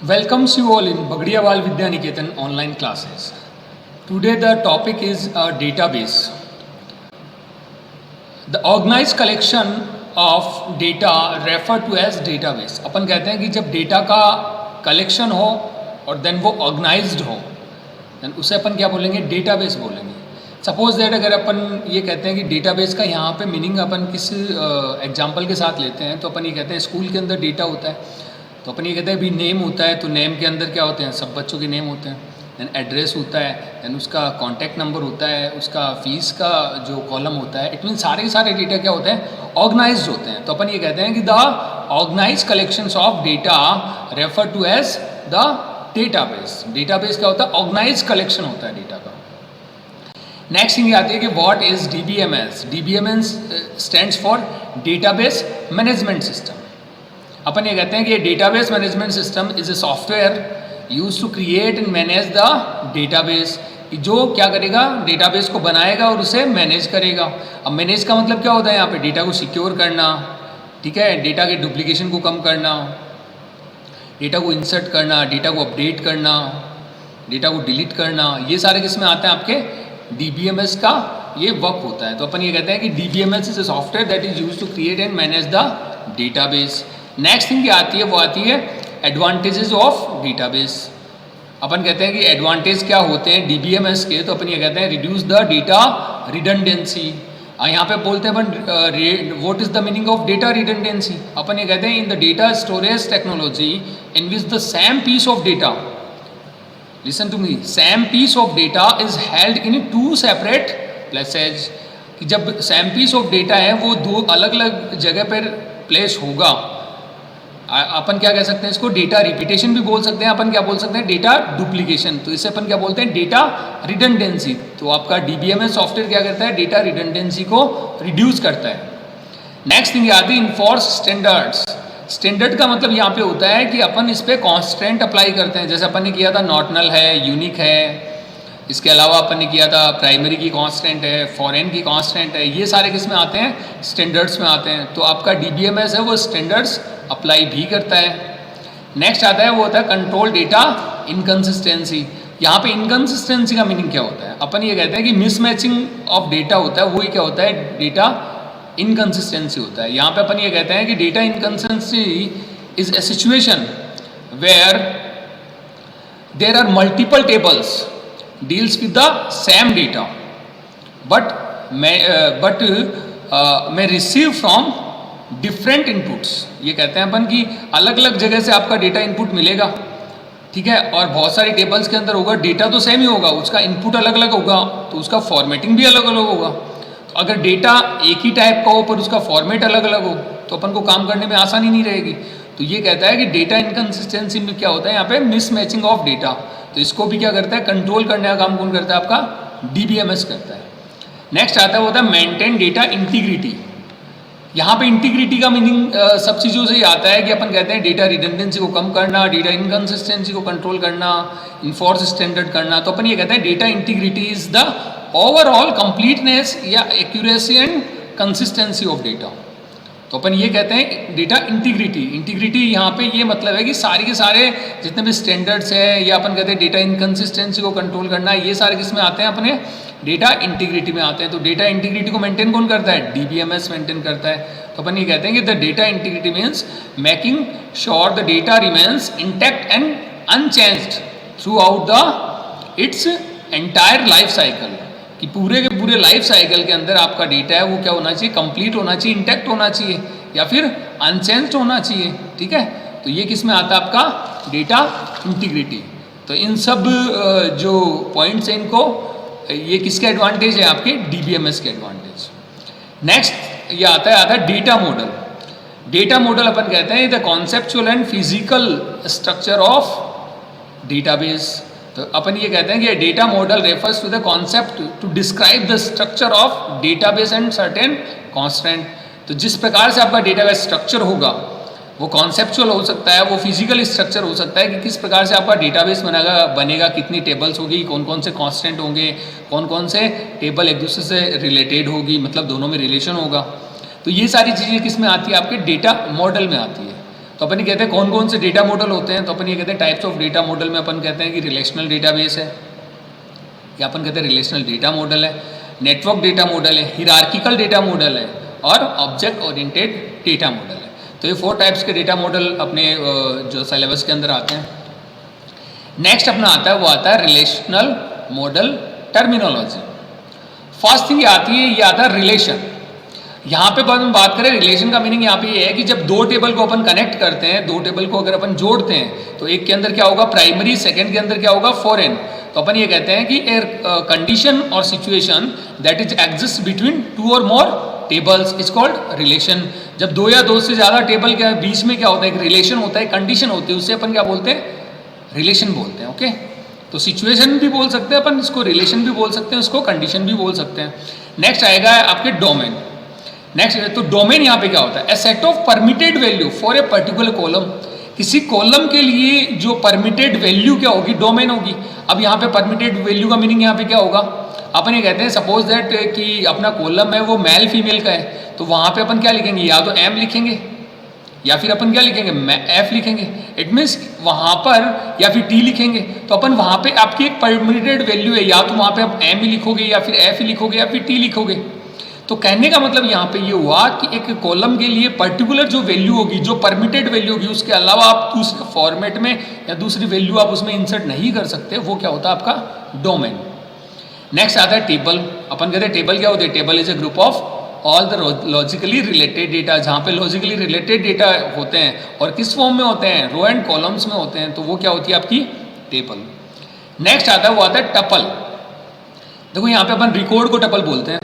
Welcomes you all in Bagdiawal Vidya Niketan online classes. Today the topic is a database. The organized collection of data referred to as database. अपन कहते हैं कि जब data का collection हो और then वो organised हो then उसे अपन क्या बोलेंगे, डेटाबेस बोलेंगे. सपोज दैट अगर अपन ये कहते हैं कि डेटाबेस का यहाँ पे मीनिंग अपन किस एग्जांपल के साथ लेते हैं, तो अपन ये कहते हैं स्कूल के अंदर डेटा होता है, तो अपन ये कहते हैं भी नेम होता है, तो नेम के अंदर क्या होते हैं, सब बच्चों के नेम होते हैं. दैन एड्रेस होता है, दैन उसका कॉन्टैक्ट नंबर होता है, उसका फीस का जो कॉलम होता है. इट मीन सारे के सारे डेटा क्या होते हैं, ऑर्गेनाइज्ड होते हैं. तो अपन ये कहते हैं कि the organised collections of data refer to as the database. Database क्या होता है, ऑर्गेनाइज्ड कलेक्शन होता है डेटा का. नेक्स्ट थिंग आती है कि what is DBMS. DBMS stands for database management system. अपन ये कहते हैं कि database management system is a software use to create and manage the database. जो क्या करेगा, डेटाबेस को बनाएगा और उसे मैनेज करेगा. अब मैनेज का मतलब क्या होता है, यहाँ पे डेटा को सिक्योर करना, ठीक है, डेटा के डुप्लीकेशन को कम करना, डेटा को इंसर्ट करना, डेटा को अपडेट करना, डेटा को डिलीट करना, ये सारे किस में आते हैं, आपके डीबीएमएस का ये वर्क होता है. तो अपन ये कहते हैं कि DBMS is a software that is use to create and manage the database. Next thing क्या आती है, वो आती है एडवांटेजेस ऑफ डेटाबेस. अपन कहते हैं कि एडवांटेज क्या होते हैं डीबीएमएस के, तो अपन ये कहते हैं रिड्यूस द डेटा रिडंडेंसी. यहाँ पे बोलते हैं अपन what is the meaning of data redundancy. अपन ये कहते हैं in the data storage technology in which the same piece of data, listen to me, same piece of data is held in two separate places. कि जब same piece of data है वो दो अलग अलग जगह पर प्लेस होगा, अपन क्या कह सकते हैं इसको, डेटा रिपीटेशन भी बोल सकते हैं, अपन क्या बोल सकते हैं, डेटा डुप्लीकेशन. तो इसे अपन क्या बोलते हैं, डेटा रिडंडेंसी. तो आपका डीबीएमएस सॉफ्टवेयर क्या करता है, डेटा रिडंडेंसी को रिड्यूस करता है. नेक्स्ट थिंग आती है इन्फोर्स स्टैंडर्ड्स. स्टैंडर्ड का मतलब यहाँ पे होता है कि अपन इस पर कॉन्स्टेंट अप्लाई करते हैं. जैसे अपन ने किया था नॉर्टनल है, यूनिक है, इसके अलावा अपन ने किया था प्राइमरी की कांस्टेंट है, फॉरेन की कांस्टेंट है, ये सारे किस में आते हैं, स्टैंडर्ड्स में आते हैं. तो आपका डीबीएमएस है वो स्टैंडर्ड्स अप्लाई भी करता है. नेक्स्ट आता है वो होता है कंट्रोल डेटा इनकन्सिस्टेंसी. यहाँ पे इनकन्सिस्टेंसी का मीनिंग क्या होता है, अपन ये कहते हैं कि मिसमैचिंग ऑफ डेटा होता है, वही क्या होता है, डेटा इनकन्सिस्टेंसी होता है. यहाँ पे अपन ये कहते हैं कि data inconsistency is a situation where there are multiple tables deals with the same data but may receive from different inputs. ये कहते हैं अपन कि अलग अलग जगह से आपका डेटा इनपुट मिलेगा, ठीक है, और बहुत सारी टेबल्स के अंदर होगा, डेटा तो सेम ही होगा, उसका इनपुट अलग अलग होगा, तो उसका फॉर्मेटिंग भी अलग अलग होगा. तो अगर डेटा एक ही टाइप का हो पर उसका फॉर्मेट अलग अलग हो तो अपन को काम करने में आसानी नहीं रहेगी. तो ये कहता है कि डेटा इनकन्सिस्टेंसी में क्या होता है, यहाँ पे मिसमैचिंग ऑफ डेटा. तो इसको भी क्या करता है, कंट्रोल करने का काम कौन करता है, आपका डीबीएमएस करता है. नेक्स्ट आता है वो होता है मेंटेन डेटा इंटीग्रिटी. यहाँ पे इंटीग्रिटी का मीनिंग सब चीज़ों से ही आता है कि अपन कहते हैं डेटा रिडंडेंसी को कम करना, डेटा इनकन्सिस्टेंसी को कंट्रोल करना, इन्फोर्स स्टैंडर्ड करना. तो अपन ये कहते हैं data integrity is the overall completeness या accuracy and consistency of data. तो अपन ये कहते हैं डेटा इंटीग्रिटी. इंटीग्रिटी यहाँ पे ये मतलब है कि सारे के सारे जितने भी स्टैंडर्ड्स है या अपन कहते हैं डेटा इनकन्सिस्टेंसी को कंट्रोल करना, ये सारे किस में आते हैं, अपने डेटा इंटीग्रिटी में आते हैं. तो डेटा इंटीग्रिटी को मेंटेन कौन करता है, डीबीएमएस मेंटेन करता है. तो अपन ये कहते हैं कि the data integrity means making sure the data remains intact and unchanged through out the its entire life cycle. कि पूरे के पूरे लाइफ साइकिल के अंदर आपका डेटा है वो क्या होना चाहिए, कंप्लीट होना चाहिए, इंटैक्ट होना चाहिए या फिर अनचेंज्ड होना चाहिए, ठीक है. तो ये किस में आता है, आपका डेटा इंटीग्रिटी. तो इन सब जो पॉइंट्स हैं इनको, ये किसके एडवांटेज है, आपके डीबीएमएस के एडवांटेज. नेक्स्ट ये आता है डेटा मॉडल. डेटा मॉडल अपन कहते हैं the conceptual and physical structure of database. तो अपन ये कहते हैं कि data model refers to the concept to describe the structure of database and certain constant. तो जिस प्रकार से आपका डेटाबेस स्ट्रक्चर होगा वो कॉन्सेप्चुअल हो सकता है, वो फिजिकल स्ट्रक्चर हो सकता है कि किस प्रकार से आपका डेटाबेस बनेगा, कितनी टेबल्स होगी, कौन कौन से कॉन्स्टेंट होंगे, कौन कौन से टेबल एक दूसरे से रिलेटेड होगी, मतलब दोनों में रिलेशन होगा. तो ये सारी चीज़ें किस में आती है, आपके डेटा मॉडल में आती है. तो अपन ये कहते हैं कौन कौन से डेटा मॉडल होते हैं, तो अपन ये कहते हैं टाइप्स ऑफ डेटा मॉडल में अपन कहते हैं कि रिलेशनल डेटाबेस है, या अपन कहते हैं रिलेशनल डेटा मॉडल है, नेटवर्क डेटा मॉडल है, हिरार्किकल डेटा मॉडल है और ऑब्जेक्ट ओरिएंटेड डेटा मॉडल है। तो ये 4 टाइप्स के डेटा मॉडल अपने जो सिलेबस के अंदर आते हैं। नेक्स्ट अपना आता है वो आता है relational model terminology. First thing ये आती है, ये आता है रिलेशन। यहाँ पे हम बात करें रिलेशन का मीनिंग यहाँ पे ये है कि जब 2 टेबल को अपन कनेक्ट करते हैं, 2 टेबल को अगर अपन जोड़ते हैं तो एक के अंदर क्या होगा प्राइमरी, सेकंड के अंदर क्या होगा फॉरेन। तो अपन ये कहते हैं कि ए कंडीशन और situation that is exist between 2 और मोर टेबल्स इज कॉल्ड रिलेशन। जब 2 या 2 से ज़्यादा टेबल के बीच में क्या होता है, एक रिलेशन होता है, कंडीशन होती है, उससे अपन क्या बोलते हैं, रिलेशन बोलते हैं। ओके, तो सिचुएशन भी बोल सकते हैं अपन इसको, रिलेशन भी बोल सकते हैं इसको, कंडीशन भी बोल सकते हैं। नेक्स्ट आएगा आपके डोमेन। नेक्स्ट तो डोमेन यहाँ पे क्या होता है, a set of permitted value for a particular column. किसी कॉलम के लिए जो परमिटेड वैल्यू क्या होगी, डोमेन होगी। अब यहाँ पे परमिटेड वैल्यू का मीनिंग यहाँ पे क्या होगा, अपन ये कहते हैं सपोज दैट कि अपना कॉलम है वो मेल फीमेल का है, तो वहाँ पे अपन क्या लिखेंगे, या तो एम लिखेंगे या फिर अपन क्या लिखेंगे, एफ लिखेंगे। इट मीन्स वहाँ पर या फिर टी लिखेंगे। तो अपन वहाँ पे आपकी एक परमिटेड वैल्यू है, या तो वहाँ पे आप एम ही लिखोगे या फिर एफ ही लिखोगे या फिर टी लिखोगे। तो कहने का मतलब यहाँ पे ये हुआ कि एक कॉलम के लिए पर्टिकुलर जो वैल्यू होगी, जो परमिटेड वैल्यू होगी, उसके अलावा आप दूसरे फॉर्मेट में या दूसरी वैल्यू आप उसमें इंसर्ट नहीं कर सकते, वो क्या होता है आपका डोमेन। नेक्स्ट आता है टेबल। अपन कहते हैं टेबल क्या होते हैं, table is a group of all the logically related data. जहाँ पे लॉजिकली रिलेटेड डेटा होते हैं और किस फॉर्म में होते हैं, रो एंड कॉलम्स में होते हैं, तो वो क्या होती है आपकी टेबल। नेक्स्ट आता है वो आता है टपल। देखो यहाँ पे अपन रिकॉर्ड को टपल बोलते हैं।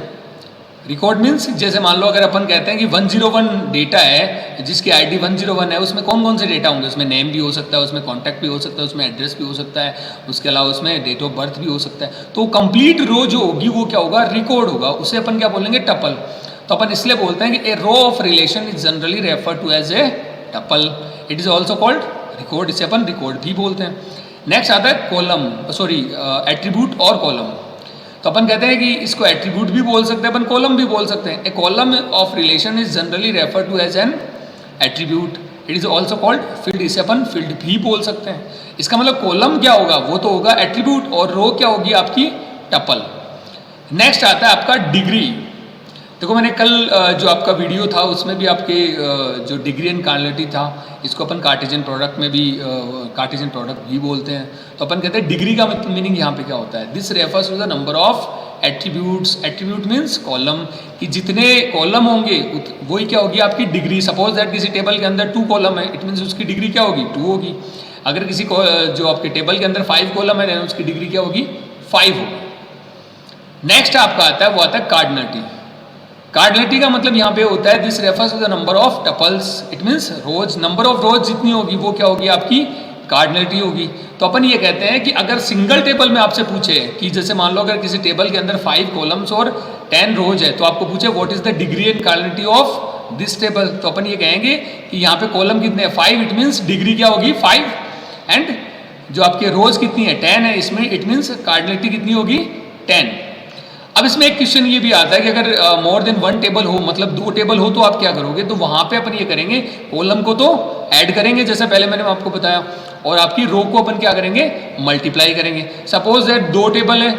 रिकॉर्ड मीन्स जैसे मान लो अगर अपन कहते हैं कि 101 डेटा है जिसकी आईडी 101 है, उसमें कौन कौन से डेटा होंगे, उसमें नेम भी हो सकता है, उसमें कॉन्टैक्ट भी हो सकता है, उसमें एड्रेस भी हो सकता है, उसके अलावा उसमें डेट ऑफ बर्थ भी हो सकता है। तो कंप्लीट रो जो होगी वो क्या होगा, रिकॉर्ड होगा, उसे अपन क्या बोलेंगे, टपल। तो अपन इसलिए बोलते हैं कि a row of relation is generally refer to as a tuple. It is also called record, इसे अपन रिकॉर्ड भी बोलते हैं। नेक्स्ट आता है कॉलम, सॉरी एट्रीब्यूट और कॉलम। तो अपन कहते हैं कि इसको एट्रीब्यूट भी बोल सकते हैं, अपन कॉलम भी बोल सकते हैं। A column of relation is generally refer to as an attribute. It is also called field, इसे अपन फील्ड भी बोल सकते हैं। इसका मतलब कॉलम क्या होगा, वो तो होगा एट्रीब्यूट, और रो क्या होगी आपकी टपल। नेक्स्ट आता है आपका डिग्री। देखो मैंने कल जो आपका वीडियो था उसमें भी आपके जो डिग्री एंड कार्डिनलिटी था, इसको अपन कार्टेशियन प्रोडक्ट में भी कार्टेशियन प्रोडक्ट भी बोलते हैं। तो अपन कहते हैं डिग्री का मीनिंग यहाँ पे क्या होता है, this refers to the number of attributes. Attribute means column, कि जितने कॉलम होंगे वही क्या होगी आपकी डिग्री। सपोज दैट किसी टेबल के अंदर 2 कॉलम है, इट मीन्स उसकी डिग्री क्या होगी, 2 होगी। अगर किसी जो आपके टेबल के अंदर 5 कॉलम है, उसकी डिग्री क्या होगी, 5 होगी। नेक्स्ट आपका आता है वो आता है कार्डिनलिटी। कार्डिनलिटी का मतलब यहाँ पे होता है this refers to the number of tuples. It means rows, number of rows जितनी होगी वो क्या होगी आपकी कार्डिनलिटी होगी। तो अपन ये कहते हैं कि अगर सिंगल टेबल में आपसे पूछे कि जैसे मान लो अगर किसी टेबल के अंदर 5 कॉलम्स और 10 रोज है, तो आपको पूछे what is the degree and cardinality of this table, तो अपन ये कहेंगे कि यहाँ पे कॉलम कितने हैं, 5, इट मीन्स डिग्री क्या होगी 5, एंड जो आपके रोज कितनी है 10 है, इसमें इट मीन्स कार्डिनलिटी कितनी होगी 10। अब इसमें एक क्वेश्चन ये भी आता है कि अगर मोर देन 1 टेबल हो, मतलब 2 टेबल हो, तो आप क्या करोगे, तो वहां पे अपन ये करेंगे कॉलम को तो ऐड करेंगे जैसे पहले मैंने आपको बताया, और आपकी रो को अपन क्या करेंगे, मल्टीप्लाई करेंगे। सपोज दैट 2 टेबल है,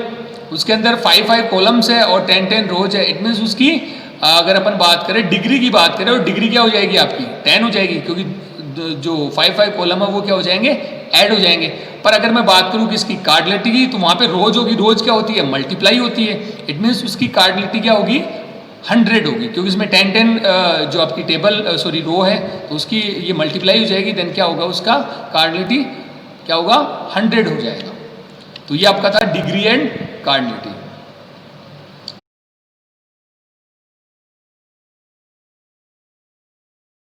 उसके अंदर 5 कॉलम्स है और 10 रोज है, इट मीन्स उसकी अगर अपन बात करें डिग्री की बात करें, और डिग्री क्या हो जाएगी आपकी 10 हो जाएगी, क्योंकि जो 5 कॉलम है वो क्या हो जाएंगे, ऐड हो जाएंगे। पर अगर मैं बात करूं किसकी, कार्डिनलिटी की, तो वहां पे रोज होगी, रोज क्या होती है, मल्टीप्लाई होती है। इट मीन्स उसकी कार्डिनलिटी क्या होगी 100 होगी, क्योंकि इसमें 10 जो आपकी टेबल सॉरी रो है, तो उसकी ये मल्टीप्लाई हो जाएगी, देन क्या होगा उसका कार्डिनलिटी क्या होगा 100 हो जाएगा। तो ये आपका था डिग्री एंड कार्डिनलिटी।